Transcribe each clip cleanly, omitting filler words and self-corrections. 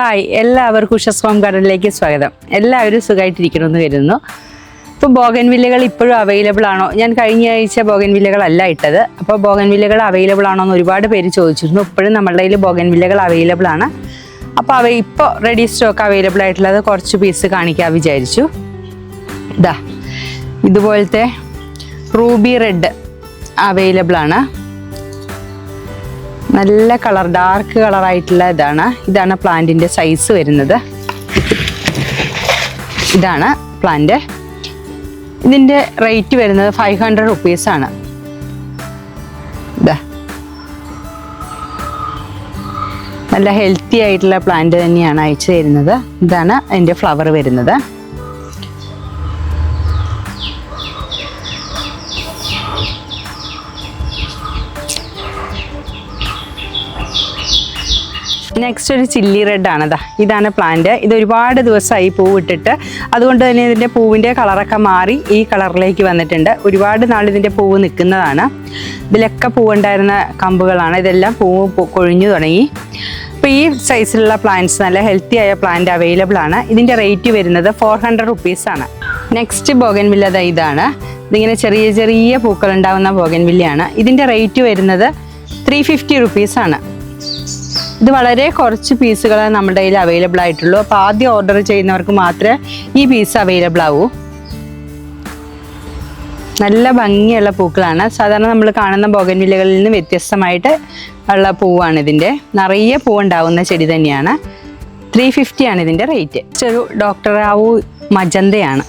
Hi, എല്ലാവർക്കും ഉഷസ് home ഗാർഡനിലേക്ക് സ്വാഗതം. എല്ലാവരും സുഖമായിട്ടിരിക്കണമെന്ന് കരുതുന്നു. ഇപ്പോൾ ബോഗൻവില്ലകൾ ഇപ്പോഴും അവൈലബിൾ ആണോ? ഞാൻ കഴിഞ്ഞ ആഴ്ച ബോഗൻവില്ലകളല്ല ഇട്ടത്. അപ്പോൾ ബോഗൻവില്ലകൾ അവൈലബിൾ ആണോ എന്ന് ഒരുപാട് പേര് ചോദിച്ചിരുന്നു. ഇപ്പോഴും നമ്മുടെ കയ്യിൽ ബോഗൻവില്ലകൾ അവൈലബിൾ ആണ്. അപ്പോൾ ഇപ്പോൾ റെഡി സ്റ്റോക്ക് അവൈലബിൾ ആയിട്ടുള്ളത് കുറച്ച് പീസ് കാണിക്കാൻ വിചാരിച്ചു. ഇതുപോലത്തെ റൂബി റെഡ് അവൈലബിൾ ആണ്. നല്ല കളർ, ഡാർക്ക് കളറായിട്ടുള്ള ഇതാണ് പ്ലാന്റിൻ്റെ സൈസ് വരുന്നത്. ഇതാണ് പ്ലാന്റ്. ഇതിൻ്റെ റേറ്റ് വരുന്നത് 500 റുപ്പീസാണ്. നല്ല ഹെൽത്തി ആയിട്ടുള്ള പ്ലാന്റ് തന്നെയാണ് അയച്ചു തരുന്നത്. ഇതാണ് അതിൻ്റെ ഫ്ലവർ വരുന്നത്. നെക്സ്റ്റ് ഒരു ചില്ലി റെഡ് ആണ്. ഇതാണ് പ്ലാന്റ്. ഇത് ഒരുപാട് ദിവസമായി പൂവിട്ടിട്ട്, അതുകൊണ്ട് തന്നെ ഇതിൻ്റെ പൂവിൻ്റെ കളറൊക്കെ മാറി ഈ കളറിലേക്ക് വന്നിട്ടുണ്ട്. ഒരുപാട് നാൾ ഇതിൻ്റെ പൂവ് നിൽക്കുന്നതാണ്. ഇതിലൊക്കെ പൂവുണ്ടായിരുന്ന കമ്പുകളാണ്. ഇതെല്ലാം പൂവ് കൊഴിഞ്ഞു തുടങ്ങി. അപ്പോൾ ഈ സൈസിലുള്ള പ്ലാന്റ്സ്, നല്ല ഹെൽത്തി ആയ പ്ലാന്റ് അവൈലബിൾ ആണ്. ഇതിൻ്റെ റേറ്റ് വരുന്നത് 400 റുപ്പീസാണ്. നെക്സ്റ്റ് ബോഗൻവില്ല ഇതാണ്. ഇതിങ്ങനെ ചെറിയ ചെറിയ പൂക്കൾ ഉണ്ടാകുന്ന ബോഗൻവില്ലയാണ്. ഇതിൻ്റെ റേറ്റ് വരുന്നത് 350 റുപ്പീസാണ്. ഇത് വളരെ കുറച്ച് പീസുകൾ നമ്മുടെ കയ്യിൽ അവൈലബിൾ ആയിട്ടുള്ളൂ. അപ്പോൾ ആദ്യം ഓർഡർ ചെയ്യുന്നവർക്ക് മാത്രമേ ഈ പീസ് അവൈലബിൾ ആവൂ. നല്ല ഭംഗിയുള്ള പൂക്കളാണ്. സാധാരണ നമ്മൾ കാണുന്ന ബോഗൻവില്ലകളിൽ നിന്ന് വ്യത്യസ്തമായിട്ട് ഉള്ള പൂവാണ് ഇതിൻ്റെ. നിറയെ പൂവുണ്ടാവുന്ന ചെടി തന്നെയാണ്. 350 ആണ് ഇതിൻ്റെ റേറ്റ്. ഒരു ഡോക്ടർ റാവു മജന്തയാണ്.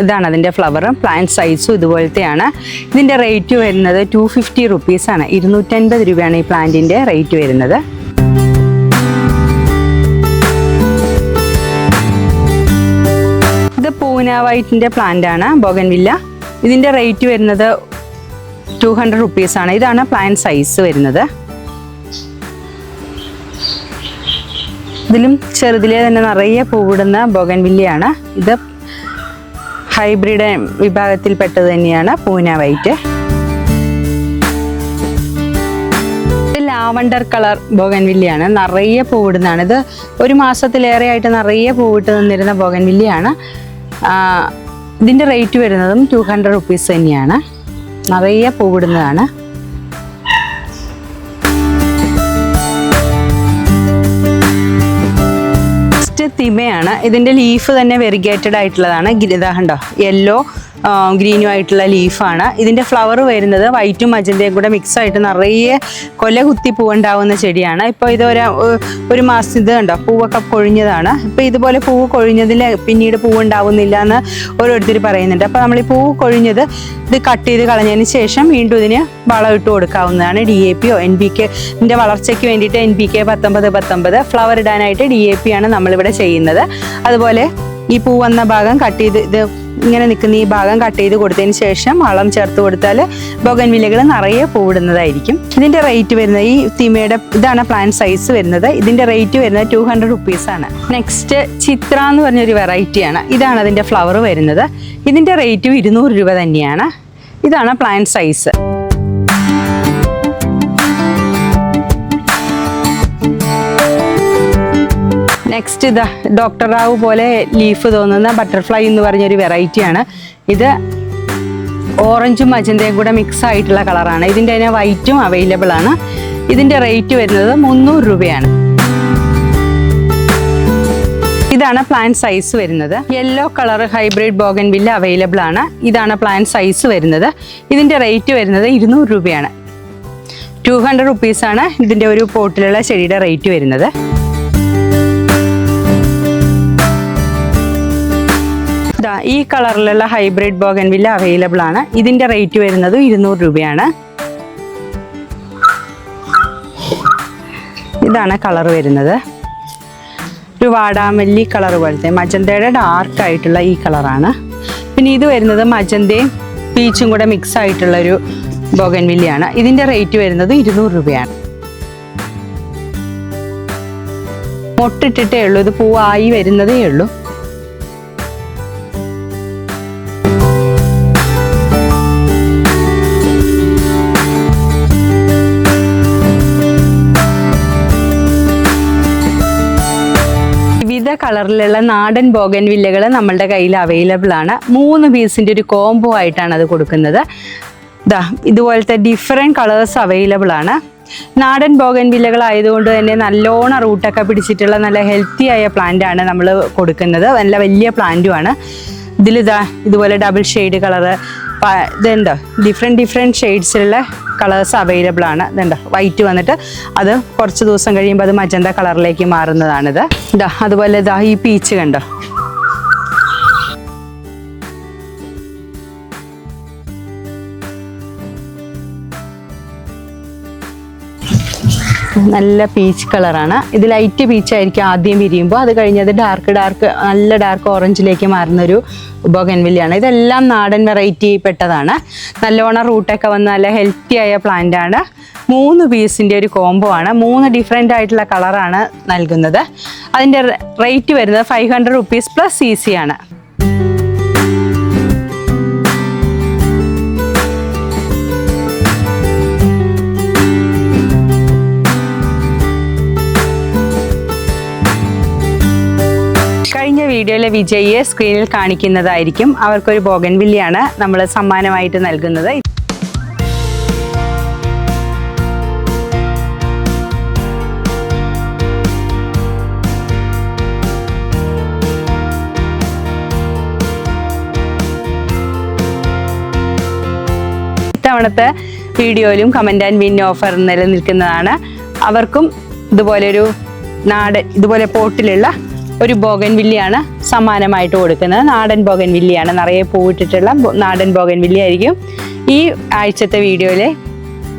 ഇതാണ് അതിൻ്റെ ഫ്ലവറും. പ്ലാന്റ് സൈസും ഇതുപോലത്തെയാണ്. ഇതിൻ്റെ റേറ്റ് വരുന്നത് 250 റുപ്പീസാണ്. 250 രൂപയാണ് ഈ പ്ലാന്റിൻ്റെ റേറ്റ് വരുന്നത്. ഇത് പൂന വൈറ്റിൻ്റെ പ്ലാന്റ് ആണ്, ബോഗൻവില്ല. ഇതിൻ്റെ റേറ്റ് വരുന്നത് 200 റുപ്പീസാണ്. ഇതാണ് പ്ലാന്റ് സൈസ് വരുന്നത്. ഇതിലും ചെറുതിലെ തന്നെ നിറയെ പൂവിടുന്ന ബോഗൻവില്ലയാണ്. ഇത് ഹൈബ്രിഡ് വിഭാഗത്തിൽപ്പെട്ടത് തന്നെയാണ് പൂന വൈറ്റ്. ഇത് ലാവണ്ടർ കളർ ബോഗൻവില്ലയാണ്. നിറയെ പൂവിടുന്നതാണ്. ഇത് ഒരു മാസത്തിലേറെ ആയിട്ട് നിറയെ പൂവിട്ട് നിന്നിരുന്ന ബോഗൻവില്ലയാണ്. ഇതിൻ്റെ റേറ്റ് വരുന്നതും 200 റുപ്പീസ് തന്നെയാണ്. നിറയെ പൂവിടുന്നതാണ്. തിമയാണ്. ഇതിൻ്റെ ലീഫ് തന്നെ വെരിഗേറ്റഡ് ആയിട്ടുള്ളതാണ്. കണ്ടോ, യെല്ലോ ഗ്രീനും ആയിട്ടുള്ള ലീഫാണ്. ഇതിൻ്റെ ഫ്ലവർ വരുന്നത് വൈറ്റും മജന്തയും കൂടെ മിക്സ് ആയിട്ട് നിറയെ കൊല കുത്തി പൂവുണ്ടാവുന്ന ചെടിയാണ്. ഇപ്പോൾ ഇത് ഒരു മാസം ഇത് കണ്ടോ, പൂവൊക്കെ കൊഴിഞ്ഞതാണ്. ഇപ്പോൾ ഇതുപോലെ പൂവ് കൊഴിഞ്ഞതിൽ പിന്നീട് പൂവുണ്ടാവുന്നില്ല എന്ന് ഓരോരുത്തർ പറയുന്നുണ്ട്. അപ്പോൾ നമ്മൾ ഈ പൂവ് കൊഴിഞ്ഞത് ഇത് കട്ട് ചെയ്ത് കളഞ്ഞതിന് ശേഷം വീണ്ടും ഇതിന് വളം ഇട്ട് കൊടുക്കാവുന്നതാണ്. DAP NPK ഇതിൻ്റെ വളർച്ചയ്ക്ക് വേണ്ടിയിട്ട് NPK 19-19, ഫ്ലവർ ഇടാനായിട്ട് DAP ആണ് നമ്മളിവിടെ ചെയ്യുന്നത്. അതുപോലെ ഈ പൂ വന്ന ഭാഗം കട്ട് ചെയ്ത്, ഇത് ഇങ്ങനെ നിൽക്കുന്ന ഈ ഭാഗം കട്ട് ചെയ്ത് കൊടുത്തതിന് ശേഷം വളം ചേർത്ത് കൊടുത്താൽ ബോഗൻവില്ലകൾ നിറയെ പൂവിടുന്നതായിരിക്കും. ഇതിൻ്റെ റേറ്റ് വരുന്നത്, ഈ തിമയുടെ ഇതാണ് പ്ലാന്റ് സൈസ് വരുന്നത്. ഇതിൻ്റെ റേറ്റ് വരുന്നത് 200 റുപ്പീസാണ്. നെക്സ്റ്റ് ചിത്ര എന്ന് പറഞ്ഞൊരു വെറൈറ്റിയാണ്. ഇതാണ് അതിൻ്റെ ഫ്ലവർ വരുന്നത്. ഇതിൻ്റെ റേറ്റും 200 രൂപ തന്നെയാണ്. ഇതാണ് പ്ലാന്റ് സൈസ്. നെക്സ്റ്റ് ഇതാ ഡോക്ടർ റാവു പോലെ ലീഫ് തോന്നുന്ന ബട്ടർഫ്ലൈ എന്ന് പറഞ്ഞൊരു വെറൈറ്റിയാണ്. ഇത് ഓറഞ്ചും മജന്തയും കൂടെ മിക്സ് ആയിട്ടുള്ള കളറാണ്. ഇതിൻ്റെ തന്നെ വൈറ്റും അവൈലബിൾ ആണ്. ഇതിൻ്റെ റേറ്റ് വരുന്നത് 300 രൂപയാണ്. ഇതാണ് പ്ലാന്റ് സൈസ് വരുന്നത്. Yellow colour hybrid bougainvillea available ആണ്. ഇതാണ് പ്ലാന്റ് സൈസ് വരുന്നത്. ഇതിൻ്റെ റേറ്റ് വരുന്നത് 200 രൂപയാണ്. 200 റുപ്പീസാണ് ഇതിൻ്റെ ഒരു പോട്ടിലുള്ള ചെടിയുടെ റേറ്റ് വരുന്നത്. ഈ കളറിലുള്ള ഹൈബ്രിഡ് ബോഗൻവില്ല അവൈലബിൾ ആണ്. ഇതിൻ്റെ റേറ്റ് വരുന്നത് 200 രൂപയാണ്. ഇതാണ് കളർ വരുന്നത്. ഒരു വാടാമല്ലി കളർ പോലത്തെ മജന്തയുടെ ഡാർക്ക് ആയിട്ടുള്ള ഈ കളറാണ്. പിന്നെ ഇത് വരുന്നത് മജന്തയും പീച്ചും കൂടെ മിക്സ് ആയിട്ടുള്ളൊരു ബോഗൻവില്ലയാണ്. ഇതിൻ്റെ റേറ്റ് വരുന്നത് 200 രൂപയാണ്. മൊട്ടിട്ടിട്ടേ ഉള്ളൂ. ഇത് പൂവായി വരുന്നതേ ഉള്ളൂ. കളറിലുള്ള നാടൻ ബോഗൻവില്ലകൾ നമ്മളുടെ കയ്യിൽ അവൈലബിൾ ആണ്. 3 പീസിൻ്റെ ഒരു കോംബോ ആയിട്ടാണ് അത് കൊടുക്കുന്നത്. ഇതുപോലത്തെ ഡിഫറെൻറ്റ് കളേഴ്സ് അവൈലബിൾ ആണ്. നാടൻ ബോഗൻവില്ലകളായതുകൊണ്ട് തന്നെ നല്ലോണം റൂട്ടൊക്കെ പിടിച്ചിട്ടുള്ള നല്ല ഹെൽത്തി ആയ പ്ലാന്റ് ആണ് നമ്മൾ കൊടുക്കുന്നത്. നല്ല വലിയ പ്ലാന്റുമാണ്. ഇതുപോലെ ഡബിൾ ഷെയ്ഡ് കളറ് ഇതുണ്ടോ, ഡിഫറെൻറ്റ് ഷെയ്ഡ്സിലുള്ള കളേഴ്സ് അവൈലബിൾ ആണ്. ഇതുണ്ടോ, വൈറ്റ് വന്നിട്ട് അത് കുറച്ച് ദിവസം കഴിയുമ്പോൾ അത് മജന്ത കളറിലേക്ക് മാറുന്നതാണിത്. അതുപോലെ ഈ പീച്ച് കണ്ടോ, നല്ല പീച്ച് കളറാണ്. ഇത് ലൈറ്റ് പീച്ച് ആയിരിക്കും ആദ്യം വിരിയുമ്പോൾ, അത് കഴിഞ്ഞത് നല്ല ഡാർക്ക് ഓറഞ്ചിലേക്ക് മാറുന്നൊരു ബോഗൻവില്ലയാണ്. ഇതെല്ലാം നാടൻ വെറൈറ്റി പെട്ടതാണ്. നല്ലോണം റൂട്ടൊക്കെ വന്ന് നല്ല ഹെൽത്തി ആയ പ്ലാന്റ് ആണ്. 3 പീസിൻ്റെ ഒരു കോംബോ ആണ്. 3 ഡിഫറെൻ്റ് ആയിട്ടുള്ള കളറാണ് നൽകുന്നത്. അതിൻ്റെ റേറ്റ് വരുന്നത് 500 റുപ്പീസ് പ്ലസ് CC ആണ്. കഴിഞ്ഞ വീഡിയോയിലെ വിജയിയെ സ്ക്രീനിൽ കാണിക്കുന്നതായിരിക്കും. അവർക്കൊരു ബോഗൻവില്ലയാണ് നമ്മൾ സമ്മാനമായിട്ട് നൽകുന്നത്. ഇത്തവണത്തെ വീഡിയോയിലും കമൻ്റ് ആൻഡ് വിൻ ഓഫർ നിലനിൽക്കുന്നതാണ്. അവർക്കും ഇതുപോലെ പോട്ടിലുള്ള ഒരു ബോഗൻവില്ലയാണ് സമ്മാനമായിട്ട് കൊടുക്കുന്നത്. നാടൻ ബോഗൻവില്ലയാണ്, നിറയെ പൂവിട്ടിട്ടുള്ള നാടൻ ബോഗൻവില്ല ആയിരിക്കും ഈ ആഴ്ചത്തെ വീഡിയോയിലെ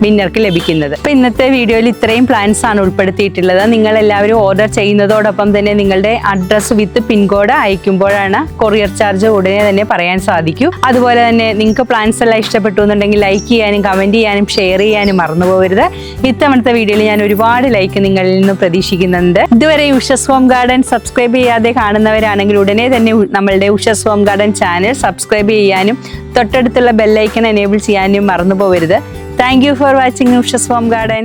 വിന്നർക്ക് ലഭിക്കുന്നത്. അപ്പോൾ ഇന്നത്തെ വീഡിയോയിൽ ഇത്രയും പ്ലാൻസ് ആണ് ഉൾപ്പെടുത്തിയിട്ടുള്ളത്. നിങ്ങളെല്ലാവരും ഓർഡർ ചെയ്യുന്നതോടൊപ്പം തന്നെ നിങ്ങളുടെ അഡ്രസ്സ് വിത്ത് പിൻകോഡ് അയക്കുമ്പോഴാണ് കൊറിയർ ചാർജ് ഉടനെ തന്നെ പറയാൻ സാധിക്കൂ. അതുപോലെ തന്നെ നിങ്ങൾക്ക് പ്ലാൻസ് എല്ലാം ഇഷ്ടപ്പെട്ടു എന്നുണ്ടെങ്കിൽ ലൈക്ക് ചെയ്യാനും കമൻറ്റ് ചെയ്യാനും ഷെയർ ചെയ്യാനും മറന്നു പോകരുത്. ഇത്തവണത്തെ വീഡിയോയിൽ ഞാൻ ഒരുപാട് ലൈക്ക് നിങ്ങളിൽ നിന്ന് പ്രതീക്ഷിക്കുന്നുണ്ട്. ഇതുവരെ ഉഷസ് ഹോം ഗാർഡൻ സബ്സ്ക്രൈബ് ചെയ്യാതെ കാണുന്നവരാണെങ്കിൽ ഉടനെ തന്നെ നമ്മളുടെ ഉഷസ് ഹോം ഗാർഡൻ ചാനൽ സബ്സ്ക്രൈബ് ചെയ്യാനും തൊട്ടടുത്തുള്ള ബെല്ലൈക്കൺ എനേബിൾ ചെയ്യാനും മറന്നു പോകരുത്. Thank you for watching Ushas Home Garden.